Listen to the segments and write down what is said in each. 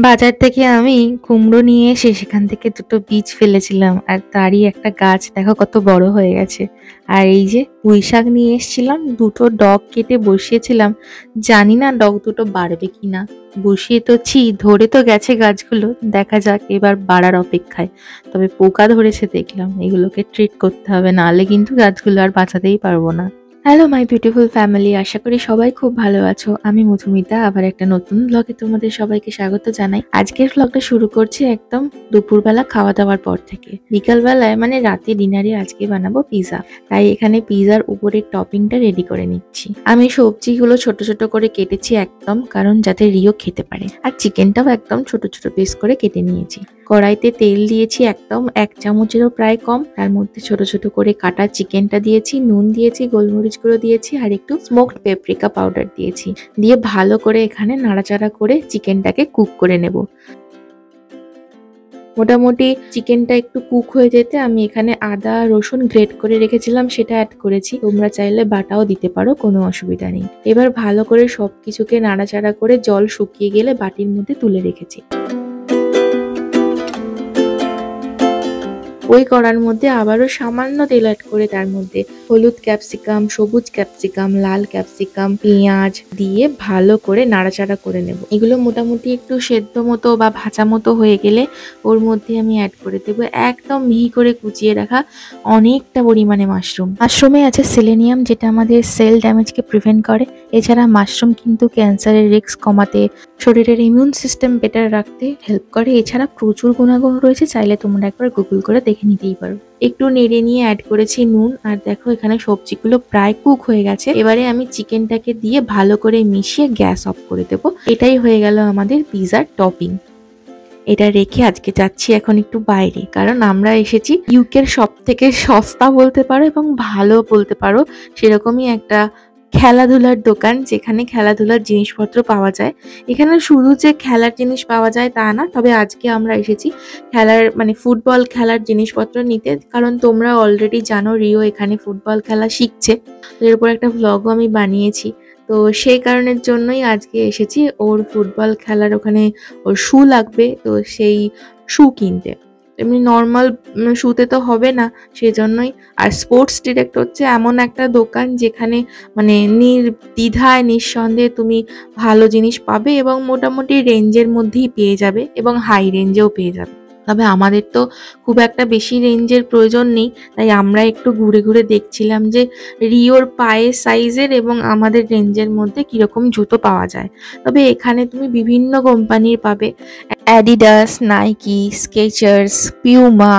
বাজার থেকে আমি কুমড়ো নিয়ে এসে সেখান থেকে দুটো বীজ ফেলেছিলাম, আর তারই একটা গাছ দেখো কত বড় হয়ে গেছে। আর এই যে পুঁই শাক নিয়ে এসেছিলাম, দুটো ডগ কেটে বসিয়েছিলাম, জানি না ডগ দুটো বাড়বে কিনা। বসিয়ে তো ধরে তো গেছে গাছগুলো, দেখা যাক এবার বাড়ার অপেক্ষায়। তবে পোকা ধরেছে দেখলাম, এগুলোকে ট্রিট করতে হবে, নাহলে কিন্তু গাছগুলো আর বাঁচাতেই পারবো না। হ্যালো মাই বিউটিফুল ফ্যামিলি, আশা করি সবাই খুব ভালো আছো। আমি মধুমিতা, আবার একটা নতুন ব্লগে তোমাদের সবাইকে স্বাগত জানাই। আজকের ব্লগটা শুরু করছি একদম দুপুরবেলা খাওয়া দাওয়ার পর থেকে। বিকালবেলায় মানে রাতে ডিনারে আজকে বানাবো পিৎজা, তাই এখানে পিৎজার উপরের টপিংটা রেডি করে নিচ্ছি। আমি সবজিগুলো ছোট ছোট করে কেটেছি একদম, কারণ যাতে রিও খেতে পারে। আর চিকেনটাও একদম ছোট ছোট পিস করে কেটে নিয়েছি। কড়াইতে তেল দিয়েছি একদম 1 চামচেরও প্রায় কম। তার মধ্যে ছোট ছোট করে কাটা চিকেনটা দিয়েছি, নুন দিয়েছি, গোলমরিচ গুঁড়ো দিয়েছি, আর একটু স্মোকড পেপরিকা পাউডার দিয়েছি। দিয়ে ভালো করে এখানে নাড়াচাড়া করে চিকেনটাকে কুক করে নেব। মোটামুটি চিকেনটা একটু কুক হয়ে যেতে আমি এখানে আদা রসুন গ্রেট করে রেখেছিলাম, সেটা অ্যাড করেছি। তোমরা চাইলে বাটাও দিতে পারো, কোনো অসুবিধা নেই। এবার ভালো করে সবকিছুকে নাড়াচাড়া করে জল শুকিয়ে গেলে বাটির মধ্যে তুলে রেখেছি। ওই কড়ার মধ্যে আবারও সামান্য তেল অ্যাড করে তার মধ্যে হলুদ ক্যাপসিকাম, সবুজ ক্যাপসিকাম, লাল ক্যাপসিকাম, পেঁয়াজ দিয়ে ভালো করে নাড়াচাড়া করে নেব। এগুলো মোটামুটি একটু সেদ্ধ মতো বা ভাজা মতো হয়ে গেলে ওর মধ্যে আমি অ্যাড করে দেবো একদম মিহি করে কুচিয়ে রাখা অনেকটা পরিমাণে মাশরুম। মাশরুমে আছে সেলেনিয়াম, যেটা আমাদের সেল ড্যামেজকে প্রিভেন্ট করে। এছাড়া মাশরুম কিন্তু ক্যান্সারের রিস্ক কমাতে, শরীরের ইমিউন সিস্টেম বেটার রাখতে হেল্প করে। এছাড়া প্রচুর গুণাগুণ রয়েছে, চাইলে তোমরা একবার গুগল করে দেখে নিতেই পারো। একটু নেড়ে নিয়ে অ্যাড করেছি নুন। আর দেখো এখানে সবজিগুলো প্রায় কুক হয়ে গেছে। এবারে আমি চিকেনটাকে দিয়ে ভালো করে মিশিয়ে গ্যাস অফ করে দেবো। এটাই হয়ে গেল আমাদের পিৎজার টপিং। এটা রেখে আজকে যাচ্ছি এখন একটু বাইরে, কারণ আমরা এসেছি ইউকের সব থেকে সস্তা বলতে পারো এবং ভালো বলতে পারো সেরকমই একটা খেলাধুলার দোকান, যেখানে খেলাধুলার জিনিসপত্র পাওয়া যায়। এখানে শুধু যে খেলার জিনিস পাওয়া যায় তা না, তবে আজকে আমরা এসেছি খেলার মানে ফুটবল খেলার জিনিসপত্র নিতে, কারণ তোমরা অলরেডি জানো রিও এখানে ফুটবল খেলা শিখছে। তো এর উপর একটা ভ্লগও আমি বানিয়েছি। তো সেই কারণের জন্যই আজকে এসেছি ওর ফুটবল খেলার ওখানে। ওর শু লাগবে, তো সেই শু কিনতে। এমনি নর্মাল শুতে তো হবে না, সেজন্যই। আর স্পোর্টস ডিরেক্ট হচ্ছে এমন একটা দোকান যেখানে মানে নির্দ্বিধায় নিঃসন্দেহে তুমি ভালো জিনিস পাবে এবং মোটামুটি রেঞ্জের মধ্যেই পেয়ে যাবে এবং হাই রেঞ্জেও পেয়ে যাবে। তবে আমাদের তো খুব একটা বেশি রেঞ্জের প্রয়োজন নেই, তাই আমরা একটু ঘুরে ঘুরে দেখছিলাম যে রিওর পায়ের সাইজের এবং আমাদের রেঞ্জের মধ্যে কিরকম জুতো পাওয়া যায়। তবে এখানে তুমি বিভিন্ন কোম্পানির পাবে, অ্যাডিডাস, নাইকি, স্কেচার্স, পিউমা,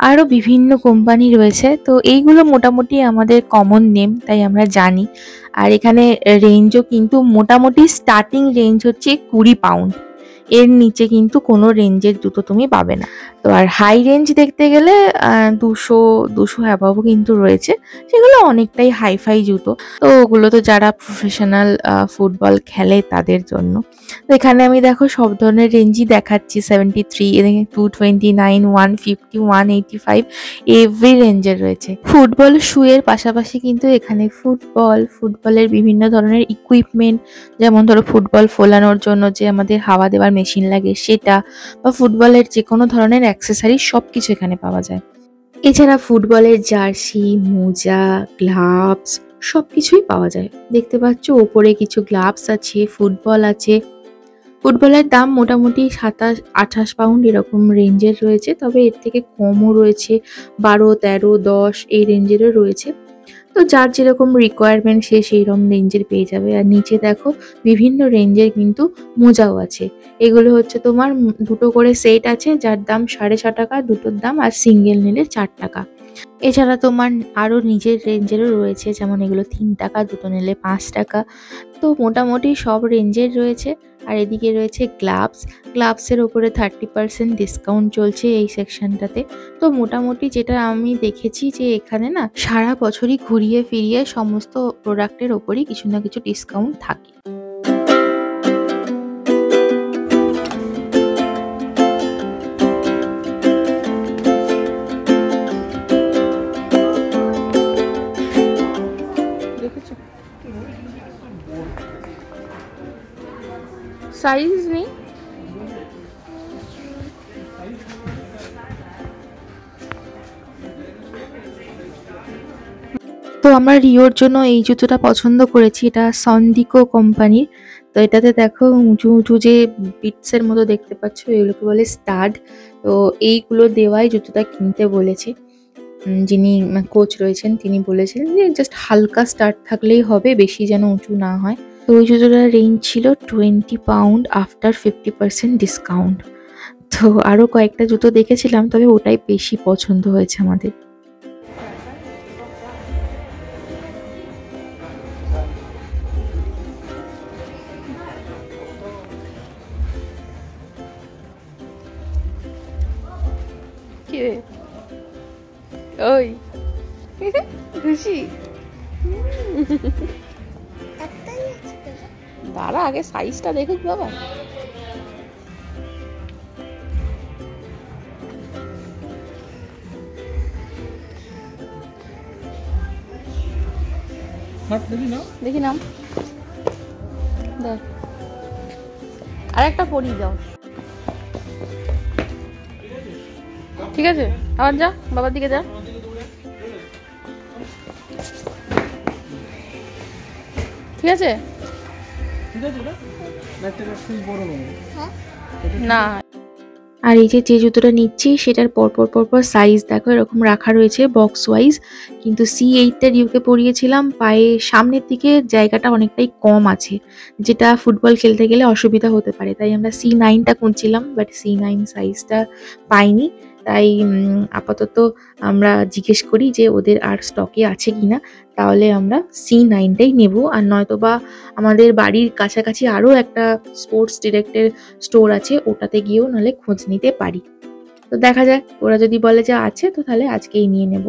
আরও বিভিন্ন কোম্পানি রয়েছে। তো এইগুলো মোটামুটি আমাদের কমন নেম, তাই আমরা জানি। আর এখানে রেঞ্জও কিন্তু মোটামুটি স্টার্টিং রেঞ্জ হচ্ছে 20 পাউন্ড। এর নিচে কিন্তু কোনো রেঞ্জের জুতো তুমি পাবে না। তো আর হাই রেঞ্জ দেখতে গেলে 200 অ্যাবাভও কিন্তু রয়েছে, সেগুলো অনেকটাই হাইফাই জুতো। তো ওগুলো তো যারা প্রফেশনাল ফুটবল খেলে তাদের জন্য। তো এখানে আমি দেখো সব ধরনের রেঞ্জই দেখাচ্ছি, 73, 229, 150, 185, এভরি রেঞ্জের রয়েছে। ফুটবল শুয়ের পাশাপাশি কিন্তু এখানে ফুটবলের বিভিন্ন ধরনের ইকুইপমেন্ট, যেমন ধরো ফুটবল ফোলানোর জন্য যে আমাদের হাওয়া দেওয়ার মেশিন লাগে সেটা, বা ফুটবলের যে কোনো ধরনের অ্যাক্সেসরি সবকিছু এখানে পাওয়া যায়। এছাড়া ফুটবলের জার্সি, মোজা, গ্লাভস সবকিছুই পাওয়া যায়। দেখতে পাচ্ছ ওপরে কিছু গ্লাভস আছে, ফুটবল আছে। ফুটবলের দাম মোটামুটি 27-28 পাউন্ড এরকম রেঞ্জের রয়েছে, তবে এর থেকে কমও রয়েছে, 12, 13, 10 এই রেঞ্জেরও রয়েছে। তো যার যেরকম রিকোয়ারমেন্ট সে সেইরকম রেঞ্জের পেয়ে যাবে। আর নিচে দেখো বিভিন্ন রেঞ্জের কিন্তু মোজাও আছে। এগুলো হচ্ছে তোমার দুটো করে সেট আছে, যার দাম 6.5 টাকা দুটোর দাম, আর সিঙ্গেল নিলে 4 টাকা। এছাড়া তোমার আরও নিজের রেঞ্জেরও রয়েছে, যেমন এগুলো 3 টাকা, দুটো নিলে 5 টাকা। তো মোটামুটি সব রেঞ্জের রয়েছে। আর এদিকে রয়েছে গ্লাভসের ওপরে 30% ডিসকাউন্ট চলছে এই সেকশনটাতে। তো মোটামুটি যেটা আমি দেখেছি যে এখানে না সারা বছরই ঘুরিয়ে ফিরিয়ে সমস্ত প্রোডাক্টের ওপরই কিছু না কিছু ডিসকাউন্ট থাকে। সাইজ নেই, আমরা রিওর জন্য এই জুতোটা পছন্দ করেছি, এটা সন্দিকো কোম্পানির। তো এটাতে দেখো উঁচু উঁচু যে বিটসের মতো দেখতে পাচ্ছ, এগুলোকে বলে স্টাড। তো এইগুলো দেওয়াই জুতোটা কিনতে বলেছে। যিনি কোচ রয়েছেন তিনি বলেছিলেন যে জাস্ট হালকা স্টার্ট থাকলেই হবে, বেশি যেন উঁচু না হয়। তো ওই জুতোটার রেঞ্জ ছিল 20 পাউন্ড আফটার 50% ডিসকাউন্ট। তো আরো কয়েকটা জুতো দেখেছিলাম, তবে ওটাই বেশি পছন্দ হয়েছে আমাদের। ওই খুশি? দাঁড়া, আগে সাইজটা দেখুক বাবা। দেখি নাম, আর একটা পরিয়ে দাও। ঠিক আছে, আবার যা, বাবার দিকে যা। ঠিক আছে না। আর এই যে জুতোটা নিচ্ছি সেটার পরপর সাইজ দেখো এরকম রাখা রয়েছে বক্স ওয়াইজ। কিন্তু C8টা রিউকে পরিয়েছিলাম, পায়ে সামনের দিকে জায়গাটা অনেকটাই কম আছে, যেটা ফুটবল খেলতে গেলে অসুবিধা হতে পারে। তাই আমরা C9টা খুঁজছিলাম, বাট C9 সাইজটা পাইনি। তাই আপাতত আমরা জিজ্ঞেস করি যে ওদের আর স্টকে আছে কিনা, তাহলে আমরা C9টাই নেব। আর নয়তো বা আমাদের বাড়ির কাছাকাছি আরও একটা স্পোর্টস ডিরেক্টের স্টোর আছে, ওটাতে গিয়েও নাহলে খোঁজ নিতে পারি। তো দেখা যাক, ওরা যদি বলে যে আছে তো তাহলে আজকেই নিয়ে নেব।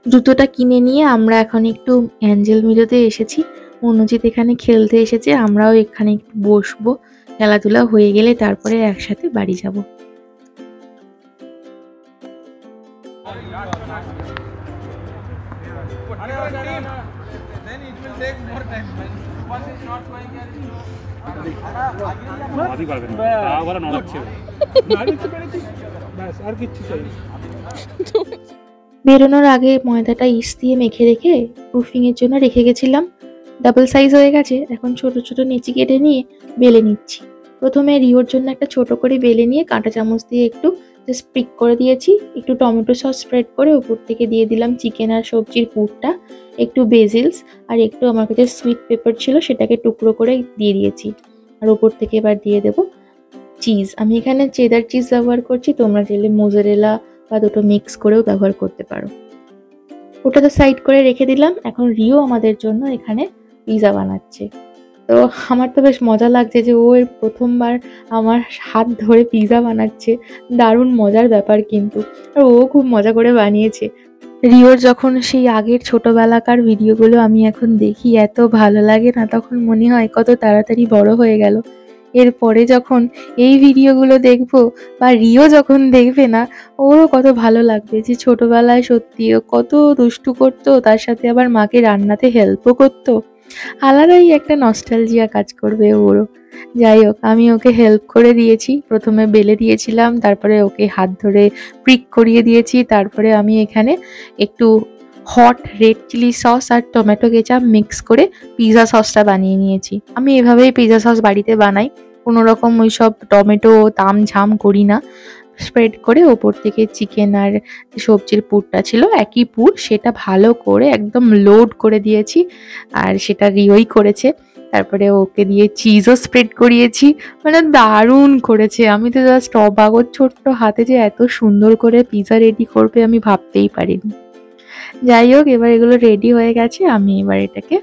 জুতোটা কিনে নিয়ে আমরা এখন একটু অ্যাঞ্জেল মিরোতে এসেছি। মনোজিৎ এখানে খেলতে এসেছে, আমরাও এখানে একটু বসবো। খেলাধুলা হয়ে গেলে তারপরে একসাথে বাড়ি যাব। বেরোনোর আগে ময়দাটা ইস্ট দিয়ে মেখে রেখে প্রুফিং এর জন্য রেখে গেছিলাম। ডাবল সাইজ হয়ে গেছে, এখন ছোট ছোট নেচি কেটে নিয়ে বেলে নিচ্ছি। প্রথমে রিওর জন্য একটা ছোট করে বেলে নিয়ে কাঁটা চামচ দিয়ে একটু জাস্ট প্রিক করে দিয়েছি। একটু টমেটো সস স্প্রেড করে উপর থেকে দিয়ে দিলাম চিকেন আর সবজির পুরটা, একটু বেজিলস, আর একটু আমার কাছে সুইট পেপার ছিল সেটাকে টুকরো করে দিয়ে দিয়েছি। আর উপর থেকে এবার দিয়ে দেবো চিজ। আমি এখানে চেদার চিজ ব্যবহার করছি, তোমরা চাইলে মোজারেলা বা দুটো মিক্স করেও ব্যবহার করতে পারো। ওটা তো সাইড করে রেখে দিলাম। এখন রিও আমাদের জন্য এখানে পিৎজা বানাচ্ছে। তো আমার তো বেশ মজা লাগছে যে ও প্রথমবার আমার হাত ধরে পিৎজা বানাচ্ছে। দারুণ মজার ব্যাপার কিন্তু, আর ও খুব মজা করে বানিয়েছে। রিওর যখন সেই আগের ছোটবেলাকার ভিডিওগুলো আমি এখন দেখি, এত ভালো লাগে না, তখন মনে হয় কত তাড়াতাড়ি বড় হয়ে গেল। এরপরে যখন এই ভিডিওগুলো দেখবো বা রিও যখন দেখবে না, ওরও কত ভালো লাগবে যে ছোটবেলায় সত্যি ও কত দুষ্টু করতো, তার সাথে আবার মাকে রান্নাতে হেল্পও করতো। আলাদাই একটা নস্টালজিয়া কাজ করবে ওরও। যাই হোক, আমি ওকে হেল্প করে দিয়েছি। প্রথমে বেলে দিয়েছিলাম, তারপরে ওকে হাত ধরে প্রিক করিয়ে দিয়েছি। তারপরে আমি এখানে একটু হট রেড চিলি সস আর টমেটো কেচাপ মিক্স করে পিৎজা সসটা বানিয়ে নিয়েছি। আমি এভাবেই পিৎজা সস বাড়িতে বানাই, কোনো রকম ওই সব টমেটো তাম ঝাম করি না। স্প্রেড করে ওপর থেকে চিকেন আর সবজির পুরটা ছিল একই পুর, সেটা ভালো করে একদম লোড করে দিয়েছি। আর সেটা রিওই করেছে। তারপরে ওকে দিয়ে চিজও স্প্রেড করিয়েছি। মানে দারুণ করেছে। আমি তো জাস্ট অবাক, ওর ছোট্ট হাতে যে এত সুন্দর করে পিৎজা রেডি করবে আমি ভাবতেই পারিনি। যাই হোক, এবার এগুলো রেডি হয়ে গেছে। আমি এবার এটাকে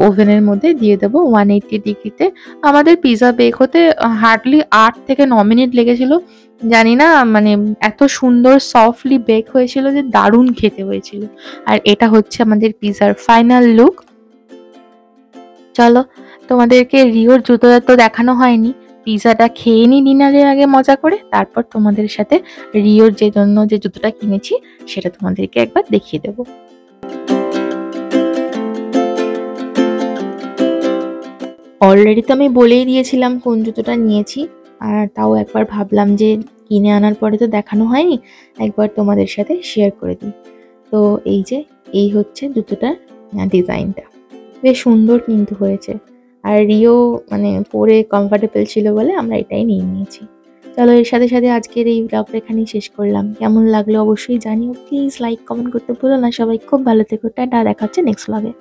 ওভেনের মধ্যে দিয়ে দেবো 180 ডিগ্রিতে। আমাদের পিৎজা বেক হতে হার্ডলি 8 থেকে 9 মিনিট লেগেছিল। জানি না, মানে এত সুন্দর সফটলি বেক হয়েছিল যে দারুণ খেতে হয়েছিল। আর এটা হচ্ছে আমাদের পিৎজার ফাইনাল লুক। চলো, তোমাদেরকে রিওর জুতোটা তো দেখানো হয়নি, পিৎজাটা খেয়ে নি ডিনারের আগে মজা করে, তারপর তোমাদের সাথে রিওর যে জন্য যে জুতোটা কিনেছি সেটা তোমাদেরকে একবার দেখিয়ে দেবো। অলরেডি তো আমি বলেই দিয়েছিলাম কোন জুতোটা নিয়েছি, আর তাও একবার ভাবলাম যে কিনে আনার পরে তো দেখানো হয়নি, একবার তোমাদের সাথে শেয়ার করে দিই। তো তো এই যে এই হচ্ছে জুতোটার ডিজাইনটা, বেশ সুন্দর কিন্তু হয়েছে। আর রিও মানে পরে কমফর্টেবল ছিল বলে আমরা এটাই নিয়ে নিয়েছি। চলো এর সাথে সাথে আজকের এই ব্লগটা এখানেই শেষ করলাম। কেমন লাগলো অবশ্যই জানিও, প্লিজ লাইক কমেন্ট করতে ভুলো না। সবাই খুব ভালো থেকো, টাটা, দেখা হচ্ছে নেক্সট ব্লগে।